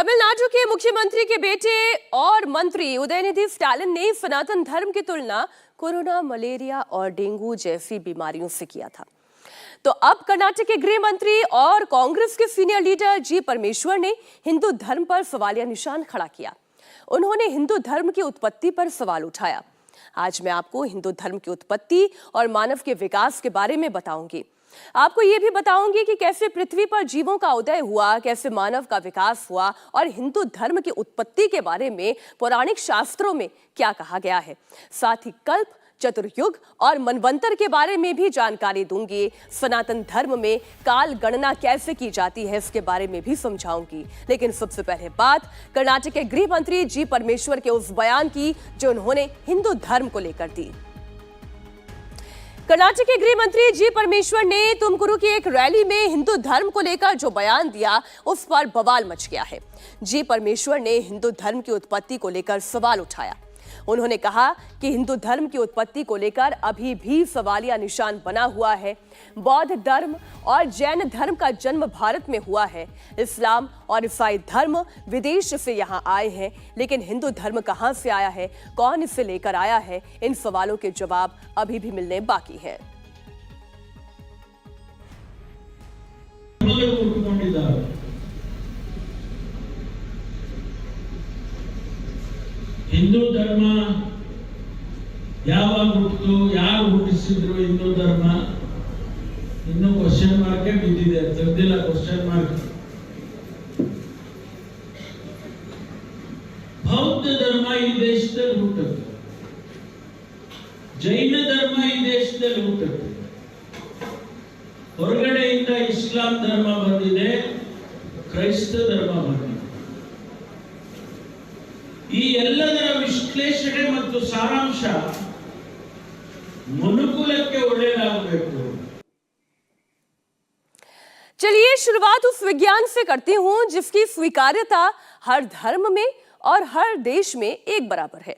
तमिलनाडु के मुख्यमंत्री के बेटे और मंत्री उदयनिधि स्टालिन ने सनातन धर्म की तुलना कोरोना, मलेरिया और डेंगू जैसी बीमारियों से किया था। तो अब कर्नाटक के गृह मंत्री और कांग्रेस के सीनियर लीडर जी परमेश्वर ने हिंदू धर्म पर सवालिया निशान खड़ा किया। उन्होंने हिंदू धर्म की उत्पत्ति पर सवाल उठाया। आज मैं आपको हिंदू धर्म की उत्पत्ति और मानव के विकास के बारे में बताऊंगी। आपको यह भी बताऊंगी कि कैसे पृथ्वी पर जीवों का उदय हुआ, कैसे मानव का विकास हुआ और हिंदू धर्म की उत्पत्ति के बारे में पौराणिक शास्त्रों में क्या कहा गया है। साथ ही कल्प, चतुर्युग और मनवंतर के बारे में भी जानकारी दूंगी। सनातन धर्म में काल गणना कैसे की जाती है इसके बारे में भी समझाऊंगी। लेकिन सबसे पहले बात कर्नाटक के गृह मंत्री जी परमेश्वर के उस बयान की जो उन्होंने हिंदू धर्म को लेकर दी। कर्नाटक के गृह मंत्री जी परमेश्वर ने तुमकुरू की एक रैली में हिंदू धर्म को लेकर जो बयान दिया उस पर बवाल मच गया है। जी परमेश्वर ने हिंदू धर्म की उत्पत्ति को लेकर सवाल उठाया। उन्होंने कहा कि हिंदू धर्म की उत्पत्ति को लेकर अभी भी सवालिया निशान बना हुआ है। बौद्ध धर्म और जैन धर्म का जन्म भारत में हुआ है। इस्लाम और ईसाई धर्म विदेश से यहां आए हैं, लेकिन हिंदू धर्म कहां से आया है, कौन इसे लेकर आया है, इन सवालों के जवाब अभी भी मिलने बाकी हैं। ಹಿಂದೂ ಧರ್ಮ ಯಾವಾಗ ಹುಟ್ಟಿತು, ಯಾರು ಹುಟ್ಟಿಸಿದ್ರು ಹಿಂದೂ ಧರ್ಮ ಇನ್ನೂ ಕ್ವಶನ್ ಮಾರ್ಕ್ ಬಿದ್ದಿದೆ, ತೆಗೆದಿಲ್ಲ ಕ್ವಶನ್ ಮಾರ್ಕ್. ಬೌದ್ಧ ಧರ್ಮ ಈ ದೇಶದಲ್ಲಿ ಹುಟ್ಟಿತು, ಜೈನ ಧರ್ಮ ಈ ದೇಶದಲ್ಲಿ ಹುಟ್ಟಿತು, ಹೊರಗಡೆಯಿಂದ ಇಸ್ಲಾಂ ಧರ್ಮ ಬಂದಿದೆ, ಕ್ರೈಸ್ತ ಧರ್ಮ ಬಂದಿದೆ. ಈ ಎಲ್ಲದರ ವಿಶ್ಲೇಷಣೆ ಮತ್ತು ಸಾರಾಂಶ ಮನುಕುಲಕ್ಕೆ ಒಳ್ಳೆಯದಾಗಬೇಕು। चलिए शुरुआत उस विज्ञान से करती हूं जिसकी स्वीकार्यता हर धर्म में और हर देश में एक बराबर है।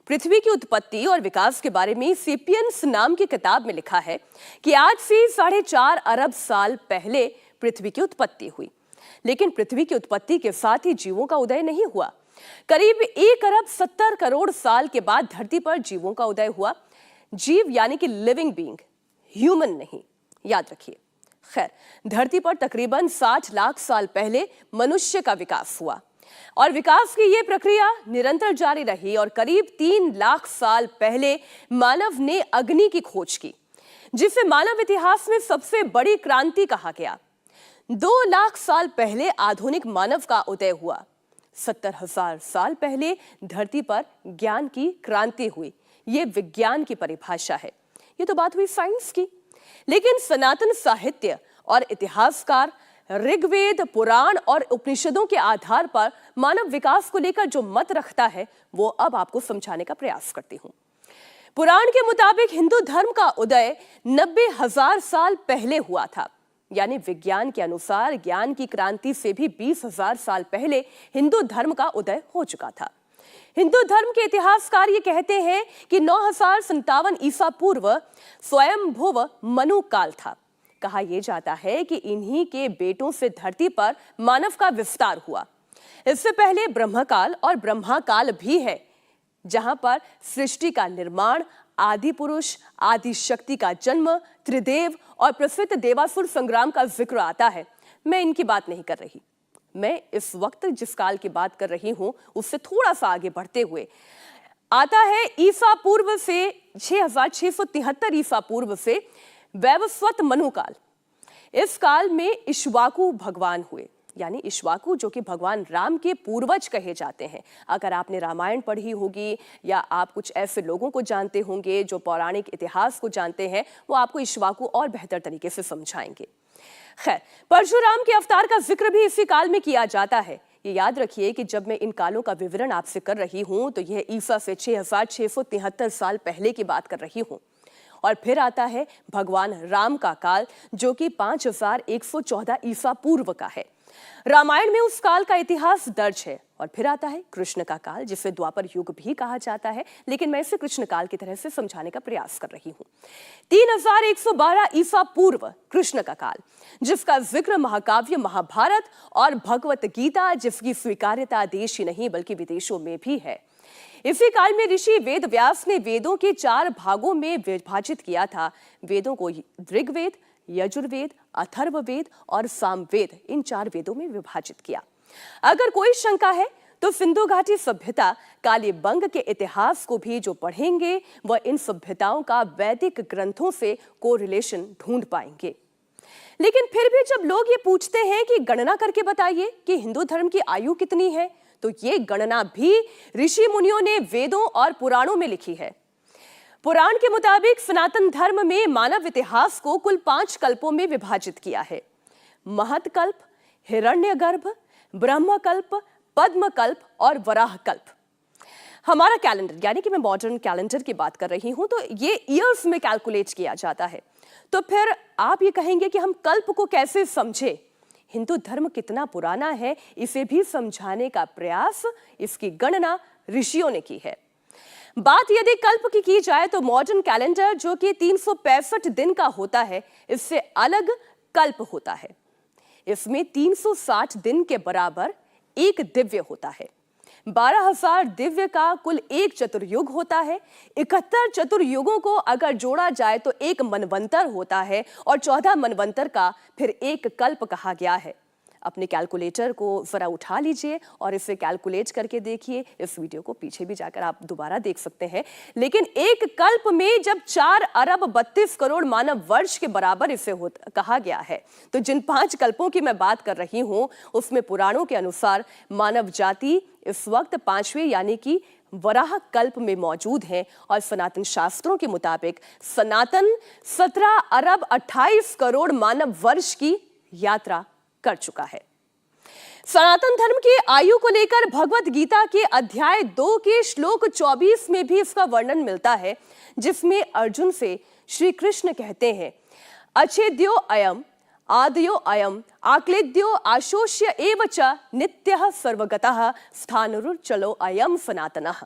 पृथ्वी की उत्पत्ति और विकास के बारे में सेपियंस नाम की किताब में लिखा है कि आज से 4.5 अरब साल पहले पृथ्वी की उत्पत्ति हुई। लेकिन पृथ्वी की उत्पत्ति के साथ ही जीवों का उदय नहीं हुआ। करीब 1 अरब 70 करोड़ साल के बाद धरती पर जीवों का उदय हुआ। जीव यानी कि लिविंग बीइंग, ह्यूमन नहीं, याद रखिए। खैर, धरती पर तकरीबन 60 लाख साल पहले मनुष्य का विकास हुआ और विकास की यह प्रक्रिया निरंतर जारी रही और करीब 3 लाख साल पहले मानव ने अग्नि की खोज की, जिसे मानव इतिहास में सबसे बड़ी क्रांति कहा गया। 2 लाख साल पहले आधुनिक मानव का उदय हुआ। 70,000 साल पहले धरती पर ज्ञान की क्रांति हुई। यह विज्ञान की परिभाषा है। ये तो बात हुई साइंस की। लेकिन सनातन साहित्य और इतिहासकार ऋग्वेद, पुराण और उपनिषदों के आधार पर मानव विकास को लेकर जो मत रखता है वो अब आपको समझाने का प्रयास करती हूं। पुराण के मुताबिक हिंदू धर्म का उदय 90,000 साल पहले हुआ था। यानी विज्ञान के अनुसार ज्ञान की क्रांति से भी 20,000 साल पहले हिंदू धर्म का उदय हो चुका था। हिंदू धर्म के इतिहासकार ये कहते हैं कि 9057 ईसा पूर्व स्वयंभुव मनु काल था। कहा यह जाता है कि इन्हीं के बेटों से धरती पर मानव का विस्तार हुआ। इससे पहले ब्रह्मकाल और ब्रह्माकाल भी है, जहां पर सृष्टि का निर्माण, आदि पुरुष, आदि शक्ति का जन्म, त्रिदेव और प्रसिद्ध देवासुर संग्राम का जिक्र आता है। मैं इनकी बात नहीं कर रही। मैं इस वक्त जिस काल की बात कर रही हूं उससे थोड़ा सा आगे बढ़ते हुए आता है ईसा पूर्व से 6673 ईसा पूर्व से वैवस्वत मनु काल। इस काल में इक्ष्वाकु भगवान हुए, यानी इक्ष्वाकु जो कि भगवान राम के पूर्वज कहे जाते हैं। अगर आपने रामायण पढ़ी होगी या आप कुछ ऐसे लोगों को जानते होंगे जो पौराणिक इतिहास को जानते हैं, वो आपको इक्ष्वाकु और बेहतर तरीके से समझाएंगे। खैर, परशुराम के अवतार का जिक्र भी इसी काल में किया जाता है। ये याद रखिए कि जब मैं इन कालों का विवरण आपसे कर रही हूं तो यह ईसा से 6673 साल पहले की बात कर रही हूं। और फिर आता है भगवान राम का काल जो कि 5114 ईसा पूर्व का है। रामायण में उस काल का इतिहास दर्ज है और फिर आता है कृष्ण का काल, जिसे द्वापर युग भी कहा जाता है, लेकिन मैं इसे कृष्ण काल की तरह से समझाने का प्रयास कर रही हूं। 3112 ईसा पूर्व कृष्ण का काल, जिसका जिक्र महाकाव्य महाभारत और भगवत गीता, जिसकी स्वीकार्यता देश ही नहीं बल्कि विदेशों में भी है। इसी काल में ऋषि वेद व्यास ने वेदों के 4 भागों में विभाजित किया था। वेदों को ऋग्वेद, यजुर्वेद, अथर्ववेद और सामवेद, इन 4 वेदों में विभाजित किया। अगर कोई शंका है तो सिंधु घाटी सभ्यता, कालीबंग के इतिहास को भी जो पढ़ेंगे वह इन सभ्यताओं का वैदिक ग्रंथों से कोरिलेशन ढूंढ पाएंगे। लेकिन फिर भी जब लोग ये पूछते हैं कि गणना करके बताइए कि हिंदू धर्म की आयु कितनी है, तो ये गणना भी ऋषि मुनियों ने वेदों और पुराणों में लिखी है। पुराण के मुताबिक सनातन धर्म में मानव इतिहास को कुल 5 कल्पों में विभाजित किया है। महत्कल्प, हिरण्यगर्भ, ब्रह्मकल्प, पद्मकल्प और वराहकल्प। हमारा कैलेंडर, यानी कि मैं मॉडर्न कैलेंडर की बात कर रही हूं, तो ये ईयर्स में कैलकुलेट किया जाता है। तो फिर आप ये कहेंगे कि हम कल्प को कैसे समझे? हिंदू धर्म कितना पुराना है, इसे भी समझाने का प्रयास, इसकी गणना ऋषियों ने की है। बात यदि कल्प की जाए तो मॉडर्न कैलेंडर, जो कि 365 दिन का होता है, इससे अलग कल्प होता है। इसमें 360 दिन के बराबर एक दिव्य होता है। 12,000 दिव्य का कुल एक चतुर्युग होता है। 71 चतुर्युगों को अगर जोड़ा जाए तो एक मनवंतर होता है और 14 मनवंतर का फिर एक कल्प कहा गया है। अपने कैलकुलेटर को जरा उठा लीजिए और इसे कैलकुलेट करके देखिए। इस वीडियो को पीछे भी जाकर आप दोबारा देख सकते हैं। लेकिन एक कल्प में जब 4 अरब 32 करोड़ मानव वर्ष के बराबर इसे कहा गया है, तो जिन 5 कल्पों की मैं बात कर रही हूं उसमें पुराणों के अनुसार मानव जाति इस वक्त 5वें यानी कि वराह कल्प में मौजूद है और सनातन शास्त्रों के मुताबिक सनातन 17 अरब 28 करोड़ मानव वर्ष की यात्रा कर चुका है। सनातन धर्म की आयु को लेकर भगवत गीता के अध्याय 2 के श्लोक 24 में भी इसका वर्णन मिलता है, जिसमें अर्जुन से श्री कृष्ण कहते हैं, अच्छेद्यो अयम आदयो अयम आक्लेद्यो आशोष्य एव च नित्यः सर्वगतः स्थानुरुचलो अयम सनातनः।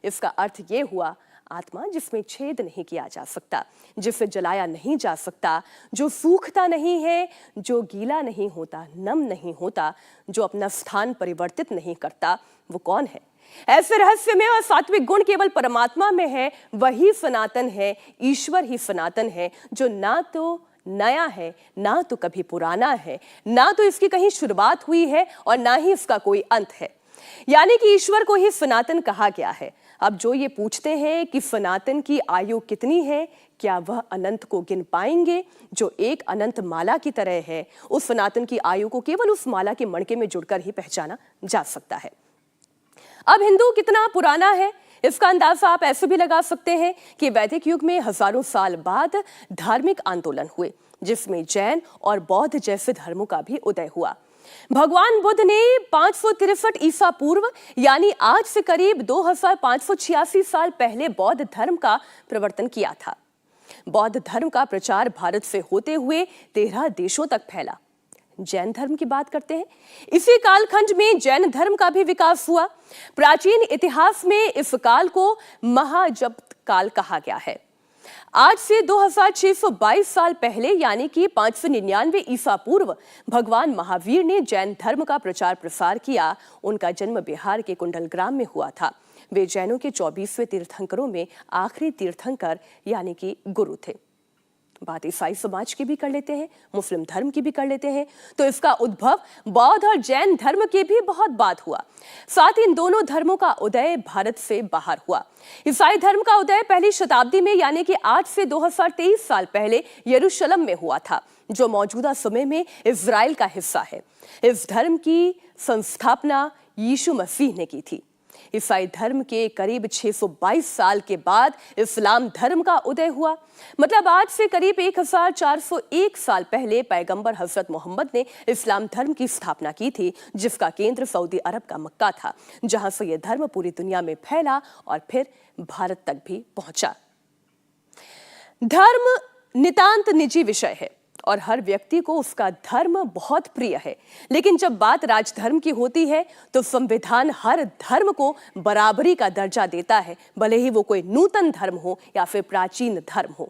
इसका अर्थ ये हुआ, आत्मा जिसमें छेद नहीं किया जा सकता, जिसे जलाया नहीं जा सकता, जो सूखता नहीं है, जो गीला नहीं होता, नम नहीं होता, जो अपना स्थान परिवर्तित नहीं करता, वो कौन है? ऐसे रहस्य में और सात्विक गुण केवल परमात्मा में है, वही सनातन है, ईश्वर ही सनातन है, जो ना तो नया है, ना तो कभी पुराना है, ना तो इसकी कहीं शुरुआत हुई है और ना ही इसका कोई अंत है। यानी कि ईश्वर को ही सनातन कहा गया है। अब जो ये पूछते हैं कि सनातन की आयु कितनी है, क्या वह अनंत को गिन पाएंगे जो एक अनंत माला की तरह है? उस सनातन की आयु को केवल उस माला के मणके में जुड़कर ही पहचाना जा सकता है। अब हिंदू कितना पुराना है, इसका अंदाजा आप ऐसे भी लगा सकते हैं कि वैदिक युग में हजारों साल बाद धार्मिक आंदोलन हुए, जिसमें जैन और बौद्ध जैसे धर्मों का भी उदय हुआ। भगवान बुद्ध ने 563 ईसा पूर्व यानी आज से करीब 2586 साल पहले बौद्ध धर्म का प्रवर्तन किया था। बौद्ध धर्म का प्रचार भारत से होते हुए 13 देशों तक फैला। जैन धर्म की बात करते हैं। इसी कालखंड में जैन धर्म का भी विकास हुआ। प्राचीन इतिहास में इस काल को महाजप्त काल कहा गया है। आज से 2622 साल पहले यानी कि 599 ईसा पूर्व भगवान महावीर ने जैन धर्म का प्रचार प्रसार किया। उनका जन्म बिहार के कुंडलग्राम में हुआ था। वे जैनों के 24वें तीर्थंकरों में आखिरी तीर्थंकर यानी कि गुरु थे। बात ईसाई समाज की भी कर लेते हैं, मुस्लिम धर्म की भी कर लेते हैं। तो इसका उद्भव बौद्ध और जैन धर्म के भी बहुत बाद हुआ। साथ ही इन दोनों धर्मों का उदय भारत से बाहर हुआ। ईसाई धर्म का उदय पहली शताब्दी में यानी कि आज से 2023 साल पहले यरूशलेम में हुआ था, जो मौजूदा समय में इजराइल का हिस्सा है। इस धर्म की संस्थापना यीशु मसीह ने की थी। ईसाई धर्म के करीब 622 साल के बाद इस्लाम धर्म का उदय हुआ। मतलब आज से करीब 1401 साल पहले पैगंबर हजरत मोहम्मद ने इस्लाम धर्म की स्थापना की थी, जिसका केंद्र सऊदी अरब का मक्का था, जहां से यह धर्म पूरी दुनिया में फैला और फिर भारत तक भी पहुंचा। धर्म नितांत निजी विषय है और हर व्यक्ति को उसका धर्म बहुत प्रिय है। लेकिन जब बात राजधर्म की होती है तो संविधान हर धर्म को बराबरी का दर्जा देता है, भले ही वो कोई नूतन धर्म हो या फिर प्राचीन धर्म हो।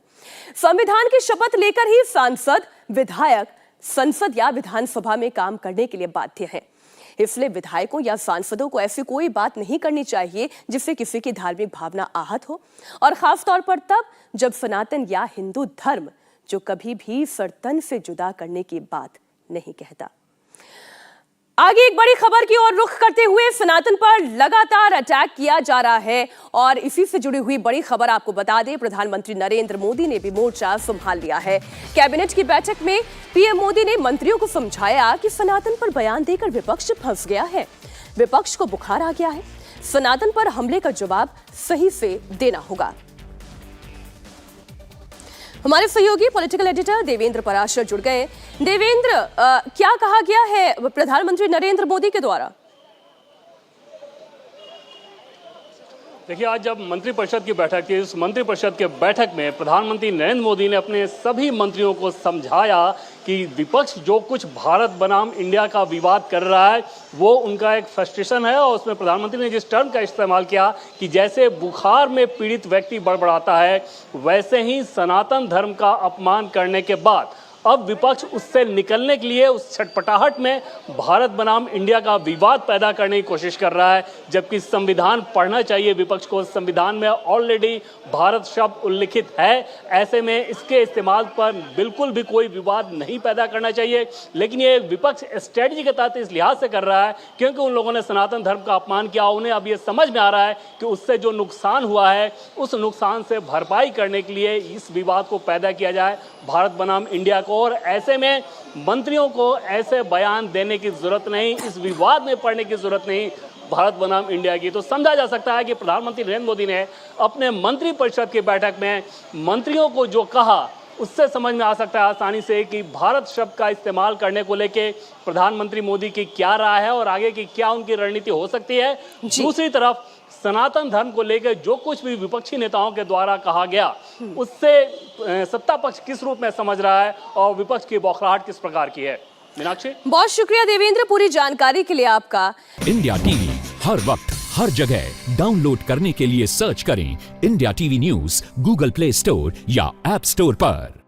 संविधान की शपथ लेकर ही सांसद, विधायक संसद या विधानसभा में काम करने के लिए बाध्य हैं। इसलिए विधायकों या सांसदों को ऐसी कोई बात नहीं करनी चाहिए जिससे किसी की धार्मिक भावना आहत हो, और खास तौर पर तब जब सनातन या हिंदू धर्म जो कभी भी सनातन से जुदा करने की बात नहीं कहता। आगे एक बड़ी खबर की ओर रुख करते हुए, सनातन पर लगातार अटैक किया जा रहा है और इसी से जुड़ी हुई बड़ी खबर आपको बता दें, प्रधानमंत्री नरेंद्र मोदी ने भी मोर्चा संभाल लिया है। कैबिनेट की बैठक में पीएम मोदी ने मंत्रियों को समझाया कि सनातन पर बयान देकर विपक्ष फंस गया है, विपक्ष को बुखार आ गया है, सनातन पर हमले का जवाब सही से देना होगा। हमारे सहयोगी पॉलिटिकल एडिटर देवेंद्र पराशर जुड़ गए। देवेंद्र, क्या कहा गया है प्रधानमंत्री नरेंद्र मोदी के द्वारा? देखिए, आज जब मंत्रिपरिषद की बैठक थी, उस मंत्रिपरिषद के बैठक में प्रधानमंत्री नरेंद्र मोदी ने अपने सभी मंत्रियों को समझाया कि विपक्ष जो कुछ भारत बनाम इंडिया का विवाद कर रहा है वो उनका एक फ्रस्ट्रेशन है। और उसमें प्रधानमंत्री ने जिस टर्म का इस्तेमाल किया कि जैसे बुखार में पीड़ित व्यक्ति बड़बड़ाता है, वैसे ही सनातन धर्म का अपमान करने के बाद अब विपक्ष उससे निकलने के लिए उस छटपटाहट में भारत बनाम इंडिया का विवाद पैदा करने की कोशिश कर रहा है, जबकि संविधान पढ़ना चाहिए विपक्ष को। संविधान में ऑलरेडी भारत शब्द उल्लिखित है, ऐसे में इसके इस्तेमाल पर बिल्कुल भी कोई विवाद नहीं पैदा करना चाहिए। लेकिन ये विपक्ष स्ट्रेटजी के तहत इस लिहाज से कर रहा है क्योंकि उन लोगों ने सनातन धर्म का अपमान किया। उन्हें अब ये समझ में आ रहा है कि उससे जो नुकसान हुआ है उस नुकसान से भरपाई करने के लिए इस विवाद को पैदा किया जाए भारत बनाम इंडिया को। और ऐसे में मंत्रियों को ऐसे बयान देने की जरूरत नहीं, इस विवाद में पड़ने की जरूरत नहीं भारत बनाम इंडिया की। तो समझा जा सकता है कि प्रधानमंत्री नरेंद्र मोदी ने अपने मंत्रिपरिषद की बैठक में मंत्रियों को जो कहा उससे समझ में आ सकता है आसानी से कि भारत शब्द का इस्तेमाल करने को लेके प्रधानमंत्री मोदी की क्या राय है और आगे की क्या उनकी रणनीति हो सकती है। दूसरी तरफ सनातन धर्म को लेकर जो कुछ भी विपक्षी नेताओं के द्वारा कहा गया उससे सत्ता पक्ष किस रूप में समझ रहा है और विपक्ष की बौखलाहट किस प्रकार की है। मीनाक्षी, बहुत शुक्रिया देवेंद्र पूरी जानकारी के लिए आपका। इंडिया टीवी हर वक्त हर जगह डाउनलोड करने के लिए सर्च करें India TV news Google play store या ऐप स्टोर पर।